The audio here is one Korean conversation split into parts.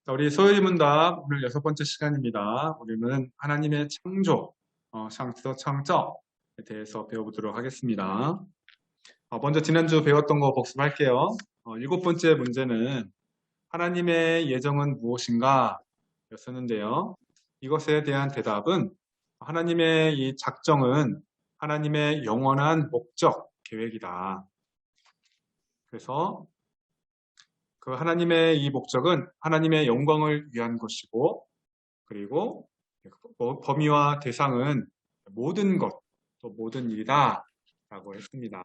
자, 우리 소요리문답 오늘 6번째 시간입니다. 우리는 하나님의 창조, 창조, 창조에 대해서 배워보도록 하겠습니다. 먼저 지난주 배웠던 거 복습할게요. 7번째 문제는 하나님의 예정은 무엇인가 였었는데요. 이것에 대한 대답은 하나님의 이 작정은 하나님의 영원한 목적, 계획이다. 그래서 그 하나님의 이 목적은 하나님의 영광을 위한 것이고, 그리고 범위와 대상은 모든 것, 또 모든 일이다 라고 했습니다.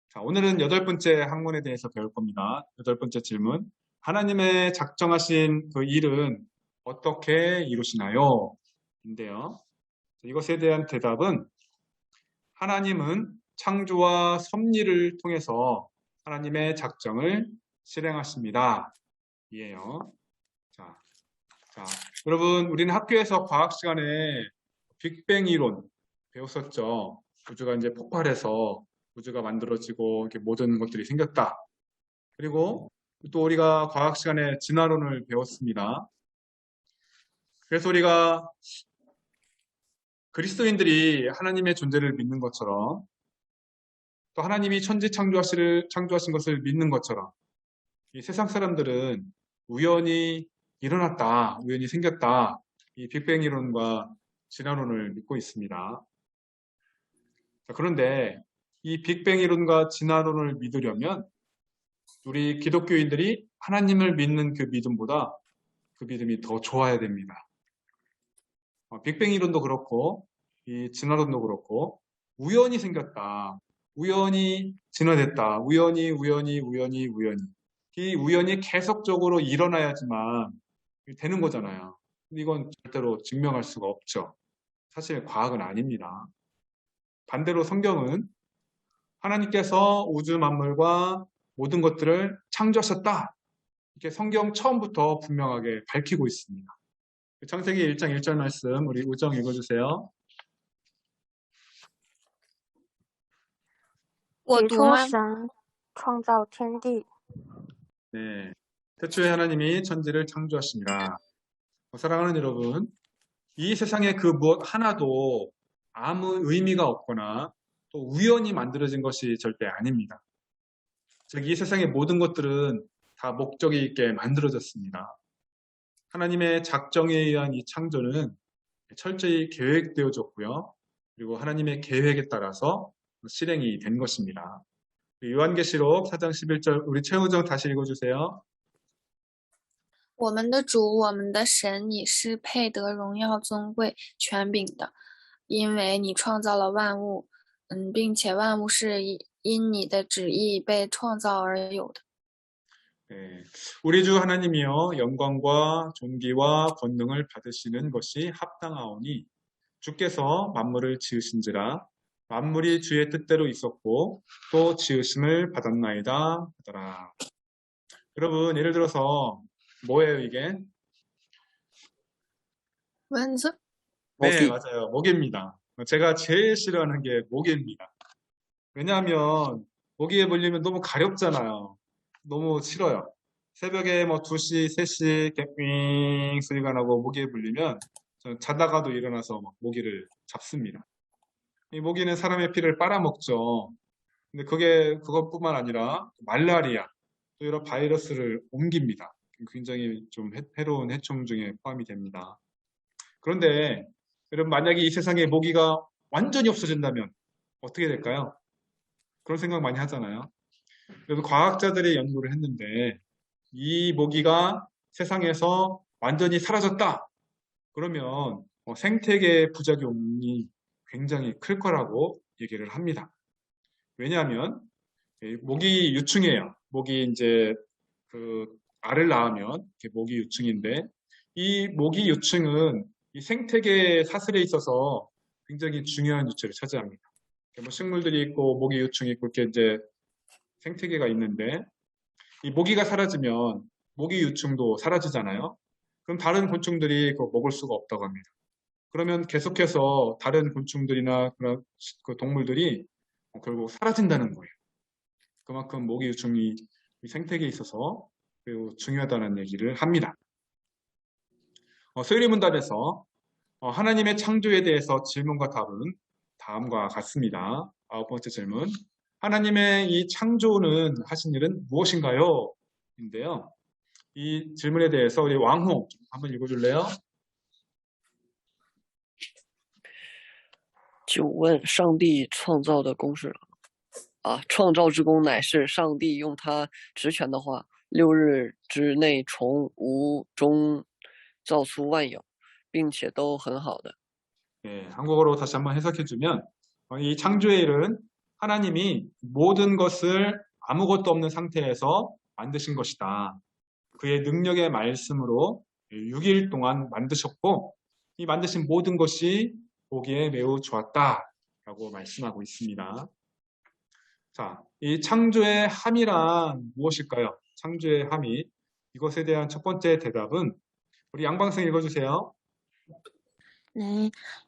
자, 오늘은 8번째 학문에 대해서 배울 겁니다. 8번째 질문. 하나님의 작정하신 그 일은 어떻게 이루시나요? 인데요. 이것에 대한 대답은 하나님은 창조와 섭리를 통해서 하나님의 작정을 실행하십니다. 이에요. 자, 여러분, 우리는 학교에서 과학 시간에 빅뱅 이론 배웠었죠. 우주가 이제 폭발해서 우주가 만들어지고 이렇게 모든 것들이 생겼다. 그리고 또 우리가 과학 시간에 진화론을 배웠습니다. 그래서 우리가 그리스도인들이 하나님의 존재를 믿는 것처럼 또 하나님이 천지 창조하신 것을 믿는 것처럼 이 세상 사람들은 우연히 일어났다, 우연히 생겼다, 이 빅뱅 이론과 진화론을 믿고 있습니다. 자, 그런데 이 빅뱅 이론과 진화론을 믿으려면 우리 기독교인들이 하나님을 믿는 그 믿음보다 그 믿음이 더 좋아야 됩니다. 빅뱅 이론도 그렇고 이 진화론도 그렇고 우연히 생겼다, 우연히 진화됐다, 우연히 이 우연이 계속적으로 일어나야지만 되는 거잖아요. 이건 절대로 증명할 수가 없죠. 사실 과학은 아닙니다. 반대로 성경은 하나님께서 우주 만물과 모든 것들을 창조하셨다. 이렇게 성경 처음부터 분명하게 밝히고 있습니다. 창세기 1장 1절 말씀 우리 우정 읽어주세요. 起初神创造天地 네, 태초에 하나님이 천지를 창조하시니라. 사랑하는 여러분, 이 세상에 그 무엇 하나도 아무 의미가 없거나 또 우연히 만들어진 것이 절대 아닙니다. 즉, 이 세상의 모든 것들은 다 목적이 있게 만들어졌습니다. 하나님의 작정에 의한 이 창조는 철저히 계획되어졌고요. 그리고 하나님의 계획에 따라서 실행이 된 것입니다. 요한계시록 4장 11절 우리 최우정 다시 읽어주세요. 我们的主，我们的神，你是配得荣耀、尊贵、权柄的，因为你创造了万物，并且万物是因你的旨意被创造而有的。 네, 우리 주 하나님이여 영광과 존귀와 권능을 받으시는 것이 합당하오니 주께서 만물을 지으신지라 만물이 주의 뜻대로 있었고 또 지으심을 받았나이다 하더라. 여러분, 예를 들어서 뭐예요 이게? 蚊子， 네, 맞아요. 모기입니다. 제가 제일 싫어하는 게 모기입니다. 왜냐하면 모기에 물리면 너무 가렵잖아요. 너무 싫어요. 새벽에 뭐 2시, 3시 이렇게 윙 소리가 나고 모기에 물리면 저는 자다가도 일어나서 막 모기를 잡습니다. 이 모기는 사람의 피를 빨아먹죠. 근데 그것뿐만 아니라 말라리아, 또 여러 바이러스를 옮깁니다. 굉장히 좀 해로운 해충 중에 포함이 됩니다. 그런데 여러분, 만약에 이 세상에 모기가 완전히 없어진다면 어떻게 될까요? 그런 생각 많이 하잖아요. 그래서 과학자들이 연구를 했는데 이 모기가 세상에서 완전히 사라졌다. 그러면 생태계 부작용이 굉장히 클 거라고 얘기를 합니다. 왜냐하면 모기 유충이에요. 모기 이제 그 알을 낳으면 모기 유충인데 이 모기 유충은 이 생태계 사슬에 있어서 굉장히 중요한 위치를 차지합니다. 뭐 식물들이 있고 모기 유충이 있고 이렇게 이제 생태계가 있는데 이 모기가 사라지면 모기 유충도 사라지잖아요. 그럼 다른 곤충들이 그거 먹을 수가 없다고 합니다. 그러면 계속해서 다른 곤충들이나 그런 그 동물들이 결국 사라진다는 거예요. 그만큼 모기 유충이 생태계에 있어서 매우 중요하다는 얘기를 합니다. 소요리문답에서 하나님의 창조에 대해서 질문과 답은 다음과 같습니다. 9번째 질문. 하나님의 이 창조는 하신 일은 무엇인가요? 인데요. 이 질문에 대해서 우리 왕홍 한번 읽어줄래요? 就问上帝创造的公是创造之功乃是上帝用他职权的话，6日之内从无中造出万有，并且都很好的。 네, 한국어로 다시 한번 해석해주면 이 창조의 일은 하나님이 모든 것을 아무것도 없는 상태에서 만드신 것이다. 그의 능력의 말씀으로 6일 동안 만드셨고 이 만드신 모든 것이 보기에 매우 좋았다라고 말씀하고 있습니다. 자, 이 창조의 함이란 무엇일까요? 창조의 함이 이것에 대한 첫 번째 대답은 우리 양방생 읽어주세요.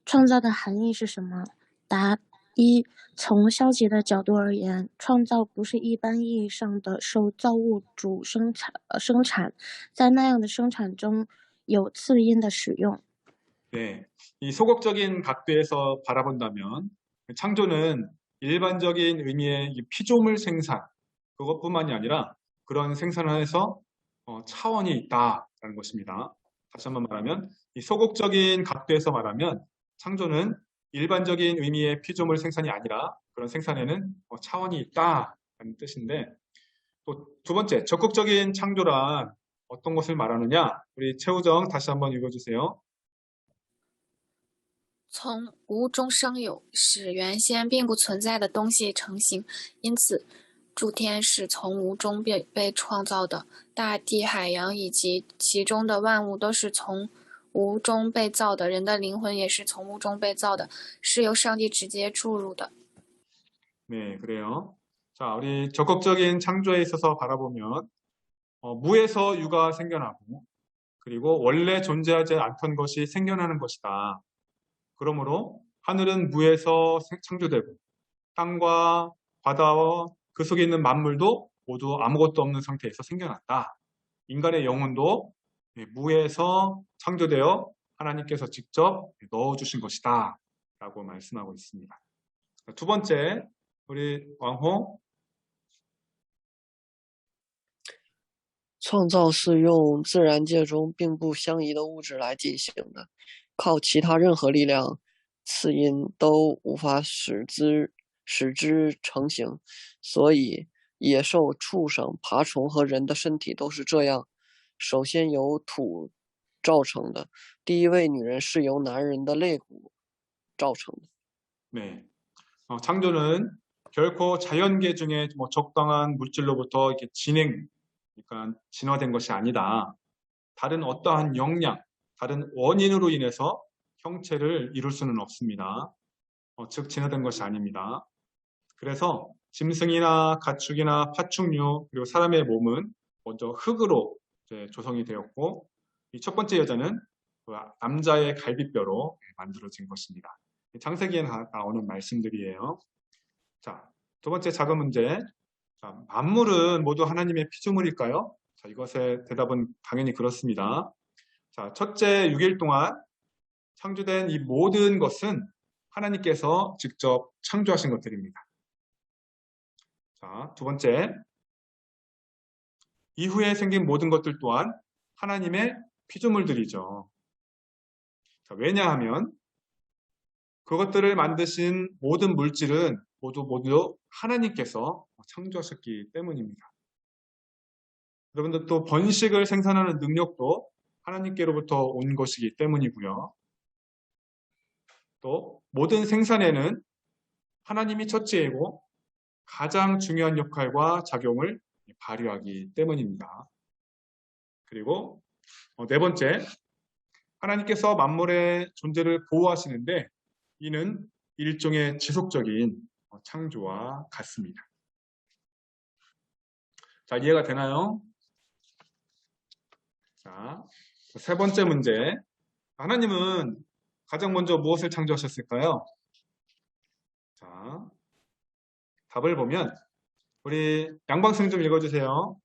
创造的含义是什么？答：一，从消极的角度而言，创造不是一般意义上的受造物主生产，在那样的生产中有次因的使用。 네, 이 소극적인 각도에서 바라본다면 창조는 일반적인 의미의 이 피조물 생산 그것뿐만이 아니라 그런 생산에서 차원이 있다라는 것입니다. 다시 한번 말하면 이 소극적인 각도에서 말하면 창조는 일반적인 의미의 피조물 생산이 아니라 그런 생산에는 차원이 있다라는 뜻인데 또 두 번째 적극적인 창조란 어떤 것을 말하느냐? 우리 최우정 다시 한번 읽어주세요. 从无中生有，使原先并不存在的东西成型。因此，诸天是从无中被创造的，大地、海洋以及其中的万物都是从无中被造的，人的灵魂也是从无中被造的，是由上帝直接注入的。 네, 그래요. 자, 우리 적극적인 창조에 있어서 바라보면 무에서 유가 생겨나고 그리고 원래 존재하지 않던 것이 생겨나는 것이다. 그러므로 하늘은 무에서 창조되고 땅과 바다와 그 속에 있는 만물도 모두 아무것도 없는 상태에서 생겨났다. 인간의 영혼도 무에서 창조되어 하나님께서 직접 넣어주신 것이다. 라고 말씀하고 있습니다. 두 번째, 우리 왕호. 创造是用自然界中并不相宜的物质来进行的，靠其他任何力量次因都无法使之成型，所以野兽、畜生、爬虫和人的身体都是这样。首先由土造成的，第一位女人是由男人的肋骨造成的。 네, 창조는 결코 자연계 중에 적당한 물질로부터 이렇게 그러니까 진화된 것이 아니다. 다른 어떠한 역량, 다른 원인으로 인해서 형체를 이룰 수는 없습니다. 즉 진화된 것이 아닙니다. 그래서 짐승이나 가축이나 파충류 그리고 사람의 몸은 먼저 흙으로 조성이 되었고 이 첫 번째 여자는 남자의 갈비뼈로 만들어진 것입니다. 창세기에 나오는 말씀들이에요. 자, 두 번째 작은 문제. 자, 만물은 모두 하나님의 피조물일까요? 자, 이것의 대답은 당연히 그렇습니다. 자, 첫째 6일 동안 창조된 이 모든 것은 하나님께서 직접 창조하신 것들입니다. 자, 두 번째. 이후에 생긴 모든 것들 또한 하나님의 피조물들이죠. 자, 왜냐하면 그것들을 만드신 모든 물질은 모두 하나님께서 창조하셨기 때문입니다. 여러분들 또 번식을 생산하는 능력도 하나님께로부터 온 것이기 때문이고요. 또 모든 생산에는 하나님이 첫째이고 가장 중요한 역할과 작용을 발휘하기 때문입니다. 그리고 네 번째, 하나님께서 만물의 존재를 보호하시는데 이는 일종의 지속적인 창조와 같습니다. 자, 이해가 되나요? 자, 세 번째 문제. 하나님은 가장 먼저 무엇을 창조하셨을까요? 자, 답을 보면 우리 양방생 좀 읽어주세요.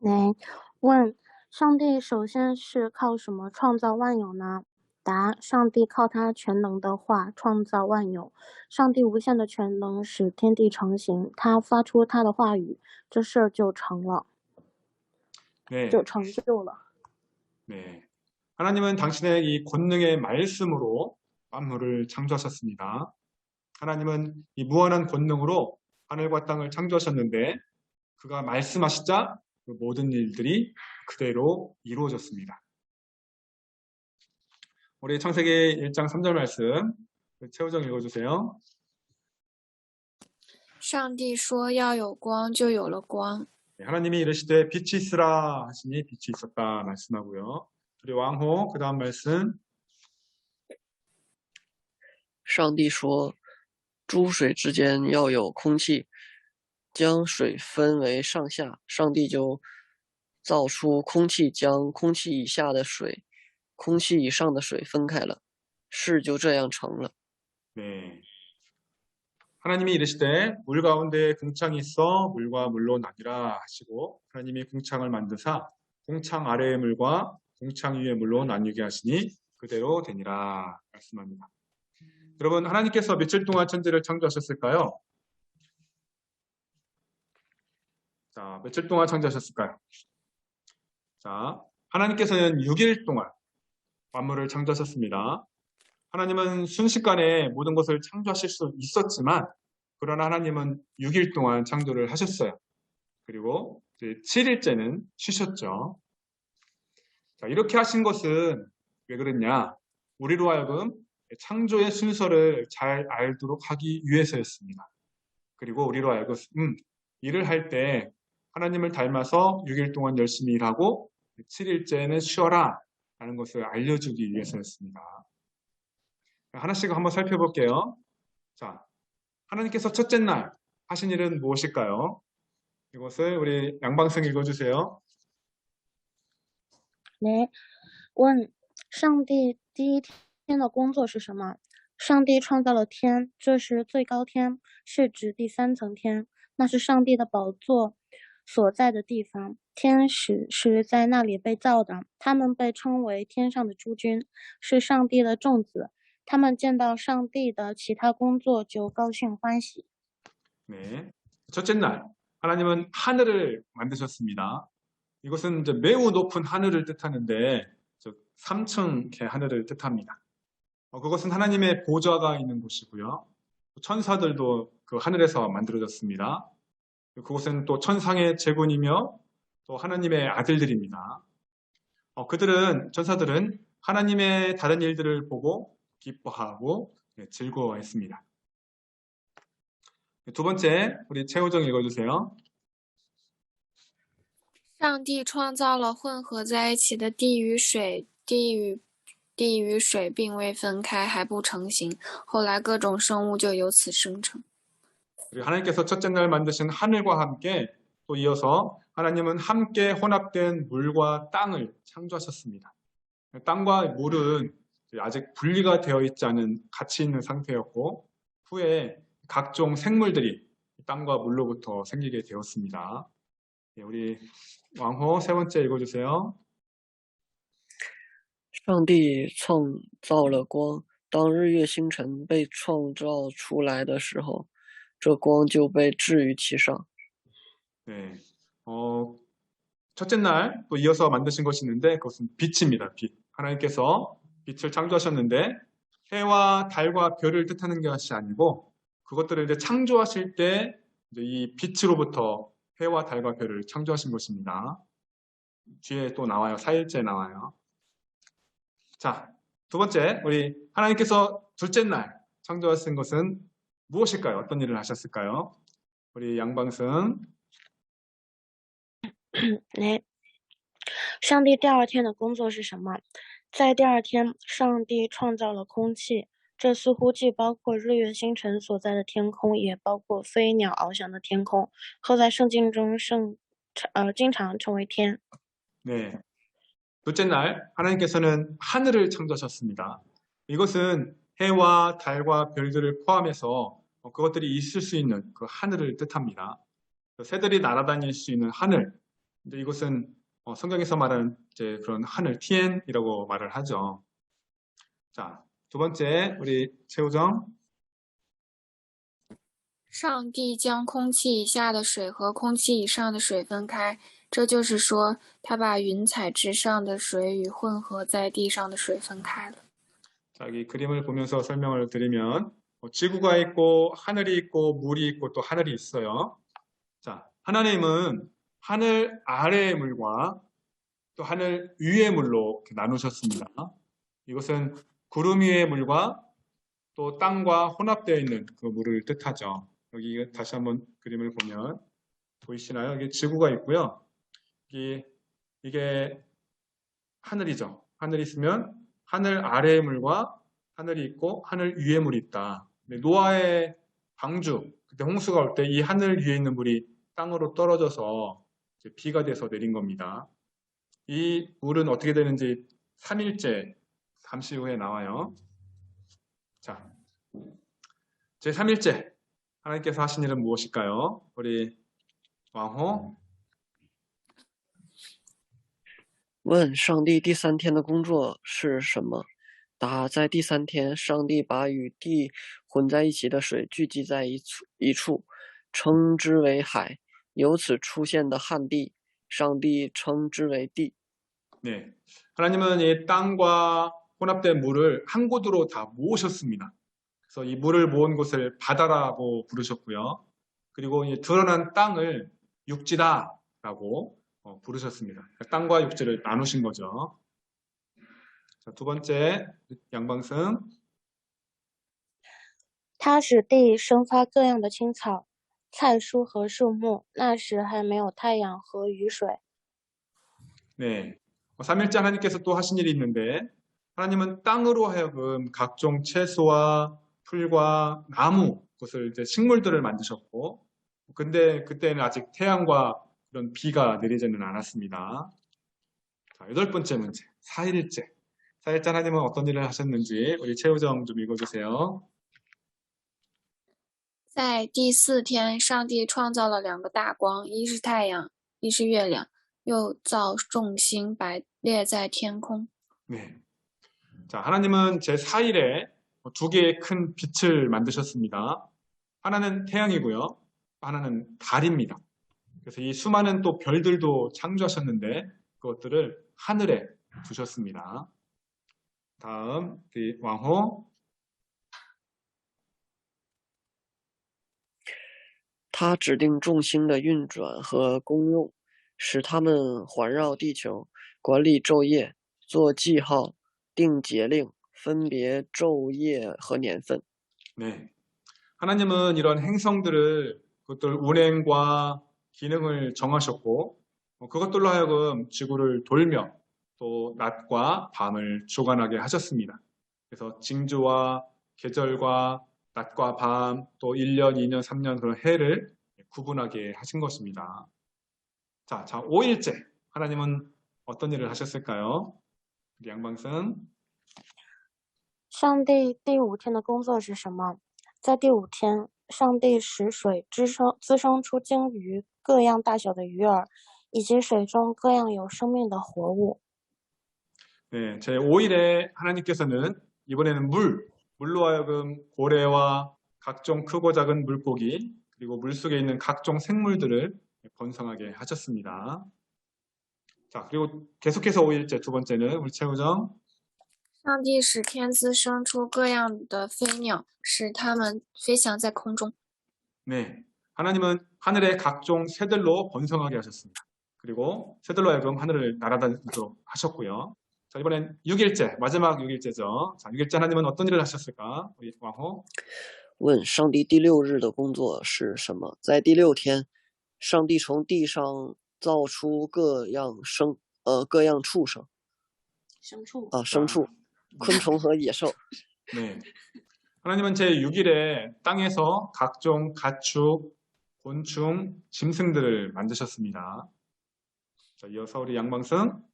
네，问上帝首先是靠什么创造万有呢？答：上帝靠他全能的话创造万有。上帝无限的全能使天地成形，他发出他的话语，这事儿就成了， 네, 就成就了。 네. 하나님은 당신의 이 권능의 말씀으로 만물을 창조하셨습니다. 하나님은 이 무한한 권능으로 하늘과 땅을 창조하셨는데 그가 말씀하시자 그 모든 일들이 그대로 이루어졌습니다. 우리 창세기 1장 3절 말씀 최우정 읽어주세요. 上帝说要有光，就有了光。 네, 하나님이 이르시되 빛이 있으라 하시니 빛이 있었다 말씀하고요. 우리 왕호 그 다음 말씀 上帝说：“诸水之间要有空气，将水分为上下。上帝就造出空气，将空气以下的水、空气以上的水分开了，事就这样成了。” 네. 하나님이 이르시되 물 가운데 궁창이 있어 물과 물로 나뉘라 하시고 하나님이 궁창을 만드사 궁창 아래의 물과 궁창 위의 물로 나뉘게 하시니 그대로 되니라 말씀합니다. 여러분 하나님께서 며칠 동안 천지를 창조하셨을까요? 자, 며칠 동안 창조하셨을까요? 자, 하나님께서는 6일 동안 만물을 창조하셨습니다. 하나님은 순식간에 모든 것을 창조하실 수 있었지만 그러나 하나님은 6일 동안 창조를 하셨어요. 그리고 이제 7일째는 쉬셨죠. 자, 이렇게 하신 것은 왜 그랬냐? 우리로 하여금 창조의 순서를 잘 알도록 하기 위해서였습니다. 그리고 우리로 하여금 일을 할 때 하나님을 닮아서 6일 동안 열심히 일하고 7일째는 쉬어라 라는 것을 알려주기 위해서였습니다. 하나씩 한번 살펴볼게요. 자, 하나님께서 첫째 날 하신 일은 무엇일까요? 이것을 우리 양방생 읽어주세요. 来，问上帝第一天的工作是什么？上帝创造了天，这是最高天，是指第三层天，那是上帝的宝座所在的地方。天使是在那里被造的，他们被称为天上的诸君，是上帝的众子。他们见到上帝的其他工作就高兴欢喜。 네, 첫째 날 하나님은 하늘을 만드셨습니다. 이것은 이제 매우 높은 하늘을 뜻하는데 3층 하늘을 뜻합니다. 그것은 하나님의 보좌가 있는 곳이고요. 천사들도 그 하늘에서 만들어졌습니다. 그곳은 또 천상의 제군이며 또 하나님의 아들들입니다. 천사들은 하나님의 다른 일들을 보고 기뻐하고 즐거워했습니다. 두 번째, 우리 최우정 읽어주세요. 上帝创造了混合在一起的地与水，地与水并未分开，还不成形。后来各种生物就由此生成。 하나님께서 첫째 날 만드신 하늘과 함께 또 이어서 하나님은 함께 혼합된 물과 땅을 창조하셨습니다. 땅과 물은 아직 분리가 되어 있지 않은 같이 있는 상태였고 후에 각종 생물들이 땅과 물로부터 생기게 되었습니다. 우리 왕호 세 번째 읽어주세요. 上帝创造了光，当日月星辰被创造出来的时候，这光就被置于其上。 네, 첫째 날 또 이어서 만드신 것이 있는데 그것은 빛입니다. 빛. 하나님께서 빛을 창조하셨는데 해와 달과 별을 뜻하는 것이 아니고 그것들을 이제 창조하실 때 이 빛으로부터 해와 달과 별을 창조하신 것입니다. 뒤에 또 나와요. 4일째 나와요. 자, 두 번째, 우리 하나님께서 둘째 날 창조하신 것은 무엇일까요? 어떤 일을 하셨을까요? 우리 양방승. 来，上帝第二天的工作是什么？在第二天，上帝创造了空气，这似乎既包括日月星辰所在的天空，也包括飞鸟翱翔的天空。后在圣经中经常称为天。 네. 둘째 날 하나님께서는 하늘을 창조하셨습니다. 이것은 해와 달과 별들을 포함해서 그것들이 있을 수 있는 그 하늘을 뜻합니다. 새들이 날아다닐 수 있는 하늘, 이제 이것은 성경에서 말하는 이제 그런 하늘, 티엔이라고 말을 하죠. 자, 두 번째 우리 최우정. 上帝将空气以下的水和空气以上的水分开，这就是说，他把云彩之上的水与混合在地上的水分开了。 자, 이 그림을 보면서 설명을 드리면 지구가 있고 하늘이 있고 물이 있고 또 하늘이 있어요. 자, 하나님은 하늘 아래의 물과 또 하늘 위의 물로 이렇게 나누셨습니다. 이것은 구름 위의 물과 또 땅과 혼합되어 있는 그 물을 뜻하죠. 여기 다시 한번 그림을 보면 보이시나요? 여기 지구가 있고요. 이게 하늘이죠. 하늘이 있으면 하늘 아래의 물과 하늘이 있고 하늘 위의 물이 있다. 노아의 방주, 그때 홍수가 올 때 이 하늘 위에 있는 물이 땅으로 떨어져서 이제 비가 돼서 내린 겁니다. 이 물은 어떻게 되는지 3일째 잠시 후에 나와요. 자, 제 3일째 하나님께서 하신 일은 무엇일까요? 우리 왕호. 问上帝第三天的工作是什么？答：在第三天，上帝把与地混在一起的水聚集在一处，称之为海。由此出现的旱地，上帝称之为地。 네, 하나님은 이 땅과 혼합된 물을 한 곳으로 다 모으셨습니다. 그래서 이 물을 모은 곳을 바다라고 부르셨고요. 그리고 이 드러난 땅을 육지다라고 부르셨습니다. 땅과 육지를 나누신 거죠. 자, 두 번째 양방승. 他使地生发各样的青草、菜蔬和树木。那时还没有太阳和雨水。 네, 3일째 하나님께서 또 하신 일이 있는데 하나님은 땅으로 하여금 각종 채소와 풀과 나무, 그것을 이제 식물들을 만드셨고, 근데 그때는 아직 태양과 그런 비가 내리지는 않았습니다. 자, 8번째 문제, 4일째. 4일째 하나님은 어떤 일을 하셨는지 우리 최우정 좀 읽어주세요. 在第4天，上帝创造了2个大光，一是太阳，一是月亮，又造众星摆列在天空。 네. 자, 하나님은 제 4일에 2개의 큰 빛을 만드셨습니다. 하나는 태양이고요. 하나는 달입니다. 그래서 이 수많은 또 별들도 창조하셨는데 그것들을 하늘에 두셨습니다. 다음, 왕호. 他指定众星的运转和功用，使它们环绕地球，管理昼夜，做记号，定节令，分别昼夜和年份。 네. 하나님은 이런 행성들을 그것들 운행과 기능을 정하셨고 그것들로 하여금 지구를 돌며 또 낮과 밤을 주관하게 하셨습니다. 그래서 징조와 계절과 낮과 밤, 또 1년, 2년, 3년 그런 해를 구분하게 하신 것입니다. 자, 5일째 하나님은 어떤 일을 하셨을까요? 우리 양방승. 上帝第5天的工作是什么？在第5天，上帝使水滋生出鲸鱼、各样大小的鱼儿，以及水中各样有生命的活物。 네, 제 5일에 하나님께서는 이번에는 물로 하여금 고래와 각종 크고 작은 물고기 그리고 물속에 있는 각종 생물들을 번성하게 하셨습니다. 자, 그리고 계속해서 5일째 두 번째는 우리 최우정. 上帝使天滋生出各样的飞鸟，使它们飞翔在空中。 네, 하나님은 하늘의 각종 새들로 번성하게 하셨습니다. 그리고 새들로 하여금 하늘을 날아다니도록 하셨고요. 자, 이번엔 6일째, 마지막 6일째죠. 자, 6일째 하나님은 어떤 일을 하셨을까? 우리 왕호. 问上帝第6日的工作是什么？在第6天，上帝从地上造出各样畜生，牲畜、昆虫和野兽。 네, 하나님은 제 6일에 땅에서 각종 가축, 곤충, 짐승들을 만드셨습니다. 자, 이어서 우리 양방승.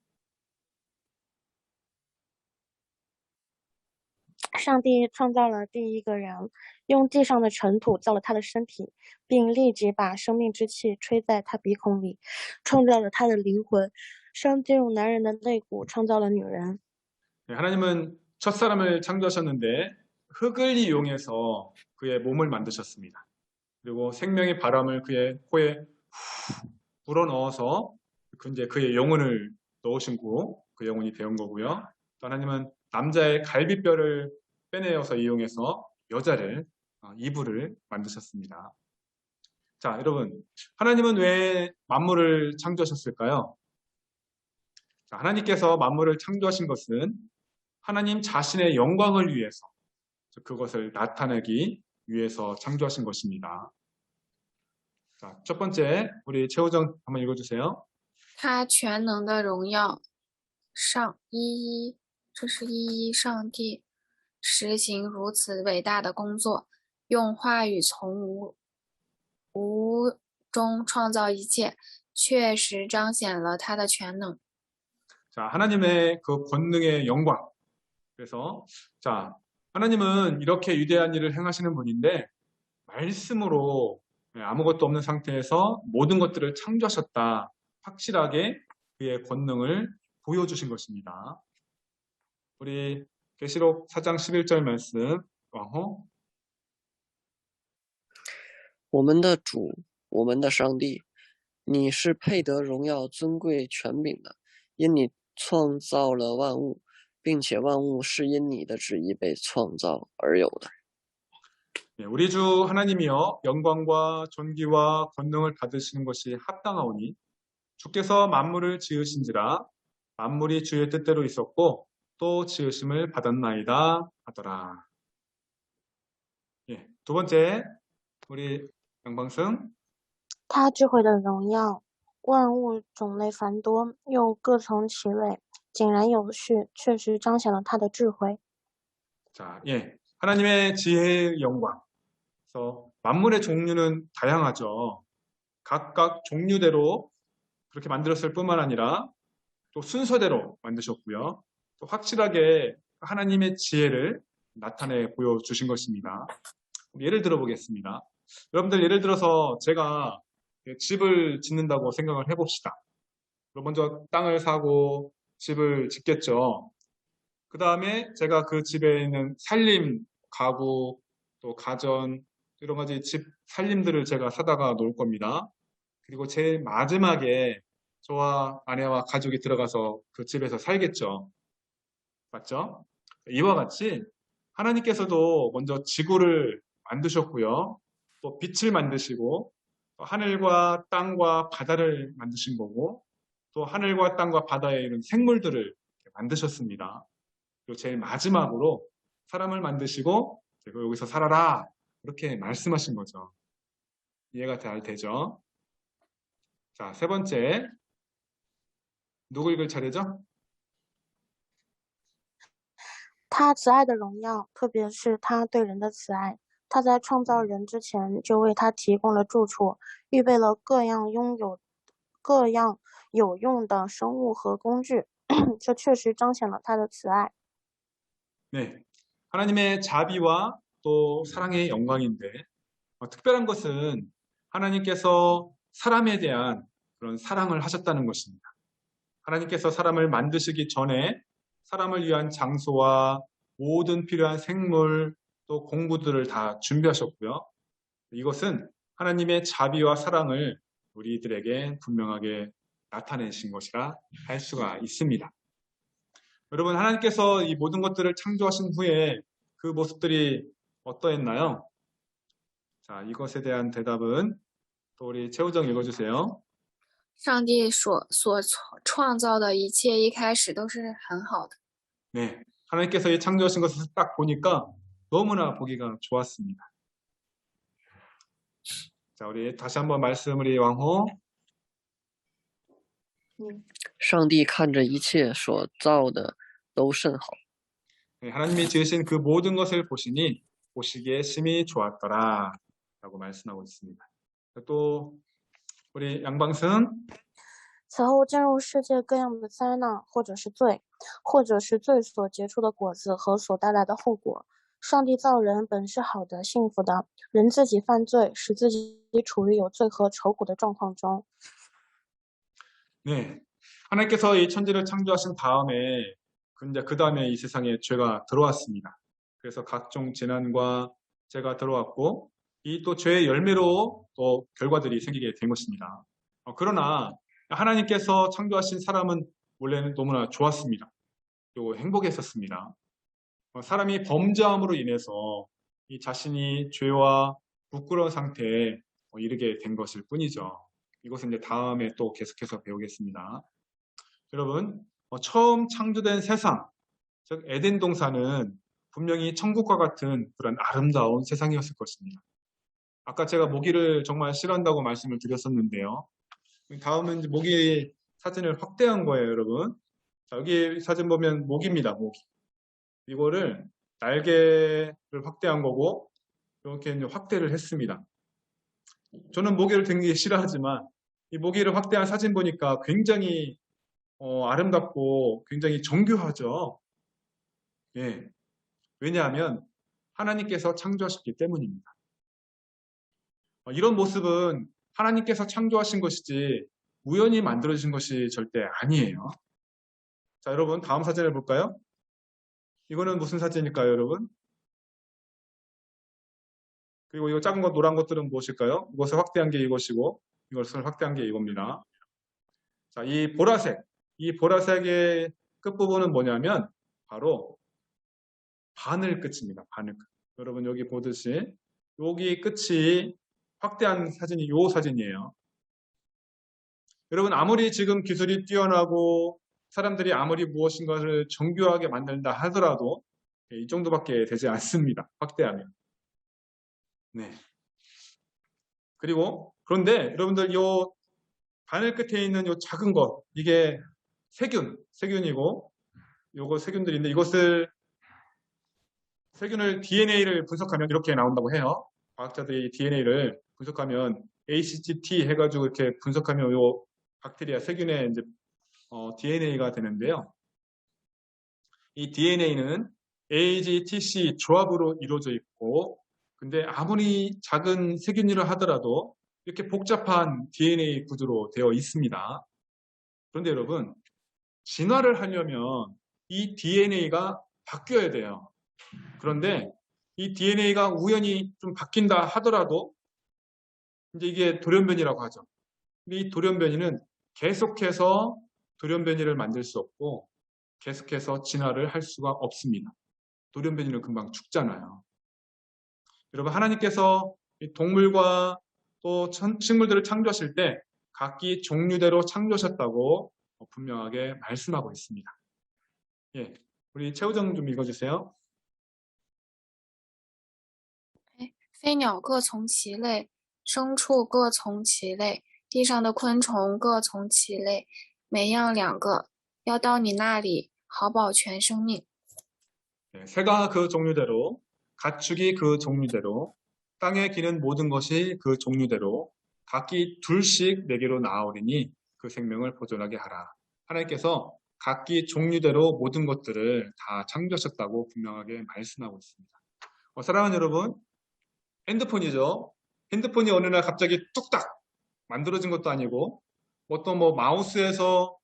上帝创造了第一个人，用地上的尘土造了他的身体，并立即把生命之气吹在他鼻孔里，创造了他的灵魂。上帝用男人的肋骨创造了女人。 네, 하나님은 첫사람을 창조하셨는데 흙을 이용해서 그의 몸을 만드셨습니다. 그리고 생명의 바람을 그의 코에 후 불어넣어서 이제 그의 영혼을 넣으신 고 그 영혼이 되온 거고요. 또 하나님은 남자의 갈비뼈를 빼내어서 이용해서 여자를 이브를 만드셨습니다. 자, 여러분, 하나님은 왜 만물을 창조하셨을까요? 자, 하나님께서 만물을 창조하신 것은 하나님 자신의 영광을 위해서 그것을 나타내기 위해서 창조하신 것입니다. 자, 첫 번째, 우리 최호정 한번 읽어주세요. 他全能的荣耀这是一一上帝实行如此伟大的工作，用话语从无中创造一切，确实彰显了他的全能。 자, 하나님의 그 권능의 영광. 그래서, 자, 하나님은 이렇게 위대한 일을 행하시는 분인데, 말씀으로 아무것도 없는 상태에서 모든 것들을 창조하셨다. 확실하게 그의 권능을 보여주신 것입니다. 우리 계시록 4장 11절 말씀, 왕호. 我们的主，我们的上帝，你是配得荣耀、尊贵、权柄的，因你创造了万物，并且万物是因你的旨意被创造而有的。 네, 우리 주 하나님이여 영광과 존귀와 권능을 받으시는 것이 합당하오니 주께서 만물을 지으신지라 만물이 주의 뜻대로 있었고 또 지으심을 받았나이다 하더라. 예, 두 번째 우리 양방승. 他智慧的荣耀，万物种类繁多，又各从其类，井然有序，确实彰显了他的智慧。 자, 예, 하나님의 지혜의 영광. 그래서 만물의 종류는 다양하죠. 각각 종류대로 그렇게 만들었을 뿐만 아니라 또 순서대로 만드셨고요. 또 확실하게 하나님의 지혜를 나타내 보여주신 것입니다. 예를 들어 보겠습니다. 여러분들 예를 들어서 제가 집을 짓는다고 생각을 해봅시다. 먼저 땅을 사고 집을 짓겠죠. 그 다음에 제가 그 집에 있는 살림, 가구, 또 가전, 여러 가지 집 살림들을 제가 사다가 놓을 겁니다. 그리고 제일 마지막에 저와 아내와 가족이 들어가서 그 집에서 살겠죠. 맞죠? 이와 같이 하나님께서도 먼저 지구를 만드셨고요. 또 빛을 만드시고 또 하늘과 땅과 바다를 만드신 거고 또 하늘과 땅과 바다에 있는 생물들을 만드셨습니다. 그리고 제일 마지막으로 사람을 만드시고 여기서 살아라 이렇게 말씀하신 거죠. 이해가 잘 되죠? 자, 세 번째. 누구 읽을 차례죠? 他慈爱的荣耀，特别是他对人的慈爱。他在创造人之前就为他提供了住处，预备了各样有用的生物和工具，这确实彰显了他的慈爱。 네, 하나님의 자비와 또 사랑의 영광인데 특별한 것은 하나님께서 사람에 대한 그런 사랑을 하셨다는 것입니다. 하나님께서 사람을 만드시기 전에 사람을 위한 장소와 모든 필요한 생물 또 공구들을 다 준비하셨고요. 이것은 하나님의 자비와 사랑을 우리들에게 분명하게 나타내신 것이라 할 수가 있습니다. 여러분, 하나님께서 이 모든 것들을 창조하신 후에 그 모습들이 어떠했나요? 자, 이것에 대한 대답은 또 우리 최우정 읽어주세요. 上帝所创造的一切一开始都是很好的。 네, 하나님께서 이 창조하신 것을 딱 보니까 너무나 보기가 좋았습니다. 자, 우리 다시 한번 말씀 우리 왕호. 上帝看着一切所造的都甚好。 네, 하나님이 지으신 그 모든 것을 보시니 보시기에 심히 좋았더라 라고 말씀하고 있습니다. 또 우리 양방승. 此后进入世界各样的灾难，或者是罪，或者是罪所结出的果子和所带来的后果。上帝造人本是好的、幸福的，人自己犯罪，使自己处于有罪和愁苦的状况中。 네. 하나님께서 이 천지를 창조하신 다음에 이제 그 다음에 이 세상에 죄가 들어왔습니다. 그래서 각종 재난과 죄가 들어왔고 이 또 죄의 열매로 또 결과들이 생기게 된 것입니다. 그러나 하나님께서 창조하신 사람은 원래는 너무나 좋았습니다. 또 행복했었습니다. 사람이 범죄함으로 인해서 이 자신이 죄와 부끄러운 상태에 이르게 된 것일 뿐이죠. 이것은 이제 다음에 또 계속해서 배우겠습니다. 여러분, 처음 창조된 세상, 즉 에덴 동산은 분명히 천국과 같은 그런 아름다운 세상이었을 것입니다. 아까 제가 모기를 정말 싫어한다고 말씀을 드렸었는데요. 다음은 이제 모기 사진을 확대한 거예요, 여러분. 자, 여기 사진 보면 모기입니다, 모기. 이거를 날개를 확대한 거고 이렇게 이제 확대를 했습니다. 저는 모기를 굉장히 싫어하지만 이 모기를 확대한 사진 보니까 굉장히 아름답고 굉장히 정교하죠. 예. 왜냐하면 하나님께서 창조하셨기 때문입니다. 이런 모습은 하나님께서 창조하신 것이지 우연히 만들어진 것이 절대 아니에요. 자, 여러분 다음 사진을 볼까요? 이거는 무슨 사진일까요, 여러분? 그리고 이 작은 것 노란 것들은 무엇일까요? 이것을 확대한 게 이것이고 이것을 확대한 게 이겁니다. 자, 이 보라색의 끝부분은 뭐냐면 바로 바늘 끝입니다. 바늘 끝. 여러분 여기 보듯이 여기 끝이 확대한 사진이 이 사진이에요. 여러분 아무리 지금 기술이 뛰어나고 사람들이 아무리 무엇인가를 정교하게 만든다 하더라도 이 정도밖에 되지 않습니다. 확대하면. 네. 그리고 그런데 여러분들 이 바늘 끝에 있는 이 작은 것 이게 세균이고 요거 세균들인데 이것을 세균을 DNA를 분석하면 이렇게 나온다고 해요. 과학자들이 DNA를 분석하면 ACGT 해가지고 이렇게 분석하면 요 박테리아 세균의 이제 DNA가 되는데요. 이 DNA는 AGTC 조합으로 이루어져 있고 근데 아무리 작은 세균이라 하더라도 이렇게 복잡한 DNA 구조로 되어 있습니다. 그런데 여러분 진화를 하려면 이 DNA가 바뀌어야 돼요. 그런데 이 DNA가 우연히 좀 바뀐다 하더라도 이제 이게 돌연변이라고 하죠. 근데 이 돌연변이는 계속해서 돌연변이를 만들 수 없고 계속해서 진화를 할 수가 없습니다. 돌연변이는 금방 죽잖아요. 여러분 하나님께서 이 동물과 또 식물들을 창조하실 때 각기 종류대로 창조하셨다고 분명하게 말씀하고 있습니다. 예, 우리 최우정 좀 읽어주세요. 飞鸟各从其类，牲畜各从其类，地上的昆虫各从其类，每样2个，要到你那里，好保全生命。 새가 그 종류대로, 가축이 그 종류대로, 땅에 기는 모든 것이 그 종류대로 각기 둘씩 내게로 나아오리니 그 생명을 보존하게 하라. 하나님께서 각기 종류대로 모든 것들을 다 창조하셨다고 분명하게 말씀하고 있습니다. 사랑하는 여러분, 핸드폰이죠. 핸드폰이 어느 날 갑자기 뚝딱 만들어진 것도 아니고 어떤 마우스에서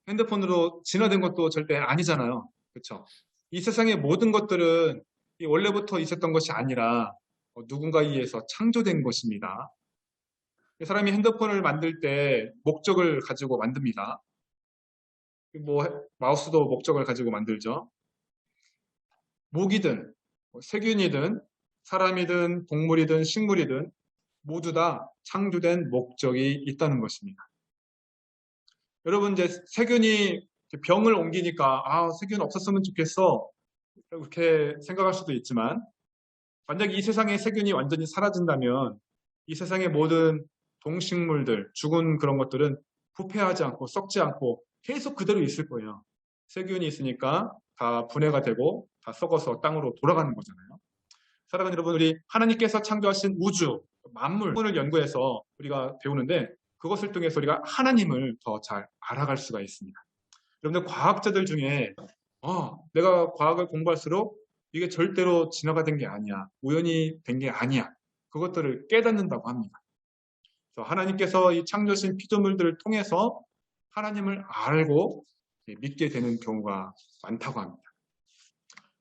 핸드폰으로 진화된 것도 절대 아니잖아요. 그렇죠? 이 세상의 모든 것들은 원래부터 있었던 것이 아니라 누군가에 의해서 창조된 것입니다. 사람이 핸드폰을 만들 때 목적을 가지고 만듭니다. 마우스도 목적을 가지고 만들죠. 모기든 세균이든 사람이든 동물이든 식물이든 모두 다 창조된 목적이 있다는 것입니다. 여러분 이제 세균이 병을 옮기니까 세균 없었으면 좋겠어 이렇게 생각할 수도 있지만 만약 이 세상에 세균이 완전히 사라진다면 이 세상의 모든 동식물들, 죽은 그런 것들은 부패하지 않고 썩지 않고 계속 그대로 있을 거예요. 세균이 있으니까 다 분해가 되고 다 썩어서 땅으로 돌아가는 거잖아요. 사랑하는 여러분, 우리 하나님께서 창조하신 우주, 만물을 연구해서 우리가 배우는데 그것을 통해서 우리가 하나님을 더 잘 알아갈 수가 있습니다. 여러분들 과학자들 중에 내가 과학을 공부할수록 이게 절대로 진화가 된 게 아니야. 우연히 된 게 아니야. 그것들을 깨닫는다고 합니다. 그래서 하나님께서 이 창조신 피조물들을 통해서 하나님을 알고 믿게 되는 경우가 많다고 합니다.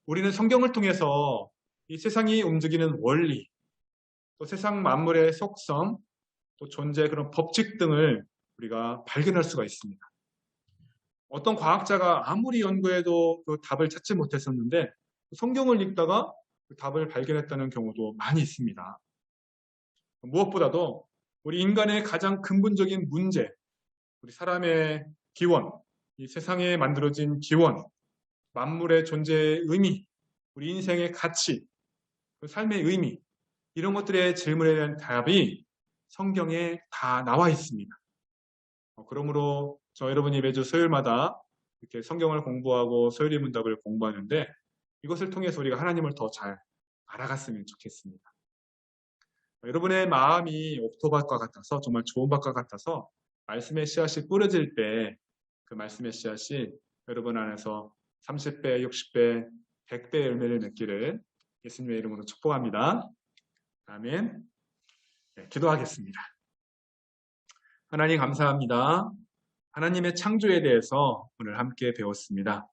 우리는 성경을 통해서 이 세상이 움직이는 원리, 또 세상 만물의 속성, 또 존재의 그런 법칙 등을 우리가 발견할 수가 있습니다. 어떤 과학자가 아무리 연구해도 그 답을 찾지 못했었는데 성경을 읽다가 그 답을 발견했다는 경우도 많이 있습니다. 무엇보다도 우리 인간의 가장 근본적인 문제, 우리 사람의 기원, 이 세상에 만들어진 기원, 만물의 존재의 의미, 우리 인생의 가치, 그 삶의 의미, 이런 것들의 질문에 대한 답이 성경에 다 나와 있습니다. 그러므로 저 여러분이 매주 수요일마다 이렇게 성경을 공부하고 소요리 문답을 공부하는데 이것을 통해서 우리가 하나님을 더 잘 알아갔으면 좋겠습니다. 여러분의 마음이 옥토밭과 같아서 정말 좋은 밭과 같아서 말씀의 씨앗이 뿌려질 때 그 말씀의 씨앗이 여러분 안에서 30배, 60배, 100배의 열매를 맺기를 예수님의 이름으로 축복합니다. 아멘. 네, 기도하겠습니다. 하나님 감사합니다. 하나님의 창조에 대해서 오늘 함께 배웠습니다.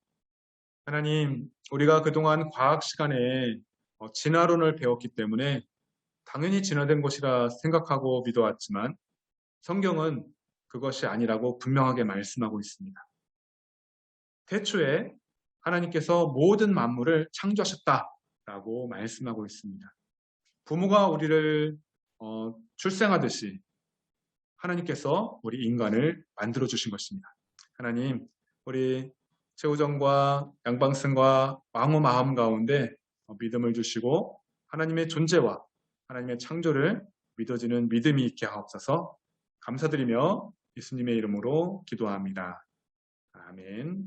하나님, 우리가 그동안 과학 시간에 진화론을 배웠기 때문에 당연히 진화된 것이라 생각하고 믿어왔지만 성경은 그것이 아니라고 분명하게 말씀하고 있습니다. 태초에 하나님께서 모든 만물을 창조하셨다라고 말씀하고 있습니다. 부모가 우리를 출생하듯이 하나님께서 우리 인간을 만들어 주신 것입니다. 하나님, 우리 최우정과 양방승과 왕호 마음 가운데 믿음을 주시고 하나님의 존재와 하나님의 창조를 믿어지는 믿음이 있게 하옵소서. 감사드리며 예수님의 이름으로 기도합니다. 아멘.